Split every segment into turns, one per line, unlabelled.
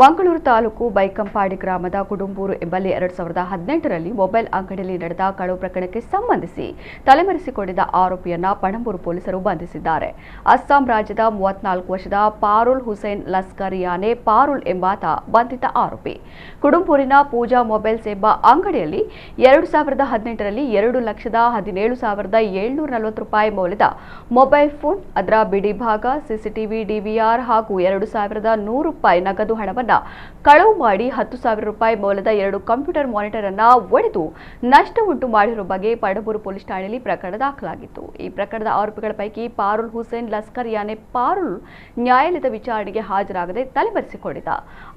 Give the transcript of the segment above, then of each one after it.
ಮಂಗಳೂರು ತಾಲೂಕು ಬೈಕಂಪಾಡಿ ಗ್ರಾಮದ ಕುಡುಂಬೂರು ಎಂಬಲ್ಲಿ 2018ರಲ್ಲಿ ಮೊಬೈಲ್ ಅಂಗಡಿಯಲ್ಲಿ ನಡೆದ ಕಳವು ಪ್ರಕರಣಕ್ಕೆ ಸಂಬಂಧಿಸಿ ತಲೆಮರೆಸಿಕೊಂಡಿದ್ದ ಆರೋಪಿಯನ್ನ ಪಣಂಬೂರು ಪೊಲೀಸರು ಬಂಧಿಸಿದ್ದಾರೆ. ಅಸ್ಸಾಂ ರಾಜ್ಯದ 34 ವರ್ಷದ ಪಾರುಲ್ ಹುಸೇನ್ ಲಸ್ಕರಿಯಾನೆ ಪಾರುಲ್ ಎಂಬಾತ ಬಂಧಿತ ಆರೋಪಿ. ಕುಡುಂಬೂರಿನ ಪೂಜಾ ಮೊಬೈಲ್ಸ್ ಎಂಬ ಅಂಗಡಿಯಲ್ಲಿ 2018ರಲ್ಲಿ 2,17,740 ರೂಪಾಯಿ ಮೌಲ್ಯದ ಮೊಬೈಲ್ ಫೋನ್, ಅದರ ಬಿಡಿ ಭಾಗ, ಸಿಸಿಟಿವಿ, ಡಿವಿಆರ್ ಹಾಗೂ 2,100 ರೂಪಾಯಿ ನಗದು ಹಣವನ್ನು ಕಳವು ಮಾಡಿ 10,000 ರೂಪಾಯಿ ಮೌಲ್ಯದ 2 ಕಂಪ್ಯೂಟರ್ ಮಾನಿಟರ್ ಅನ್ನು ಒಡೆದು ನಷ್ಟ ಉಂಟು ಮಾಡಿರುವ ಬಗ್ಗೆ ಪಣಂಬೂರು ಪೊಲೀಸ್ ಠಾಣೆಯಲ್ಲಿ ಪ್ರಕರಣ ದಾಖಲಾಗಿತ್ತು. ಈ ಪ್ರಕರಣದ ಆರೋಪಿಗಳ ಪೈಕಿ ಪಾರುಲ್ ಹುಸೇನ್ ಲಸ್ಕರಿಯಾನೆ ಪಾರುಲ್ ನ್ಯಾಯಾಲಯದ ವಿಚಾರಣೆಗೆ ಹಾಜರಾಗದೆ ತಲೆಮರೆಸಿಕೊಂಡಿದ್ದ.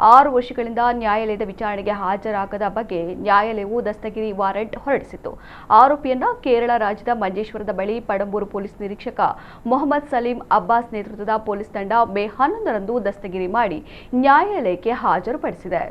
6 ವರ್ಷಗಳಿಂದ ನ್ಯಾಯಾಲಯದ ವಿಚಾರಣೆಗೆ ಹಾಜರಾಗದ ಬಗ್ಗೆ ನ್ಯಾಯಾಲಯವು ದಸ್ತಗಿರಿ ವಾರೆಂಟ್ ಹೊರಡಿಸಿತ್ತು. ಆರೋಪಿಯನ್ನ ಕೇರಳ ರಾಜ್ಯದ ಮಂಜೇಶ್ವರದ ಬಳಿ ಪಣಂಬೂರು ಪೊಲೀಸ್ ನಿರೀಕ್ಷಕ ಮೊಹಮ್ಮದ್ ಸಲೀಂ ಅಬ್ಬಾಸ್ ನೇತೃತ್ವದ ಪೊಲೀಸ್ ತಂಡ ಮೇ 11ರಂದು ದಸ್ತಗಿರಿ ಮಾಡಿ ನ್ಯಾಯಾಲಯಕ್ಕೆ ಹಾಜರುಪಡಿಸಿದೆ.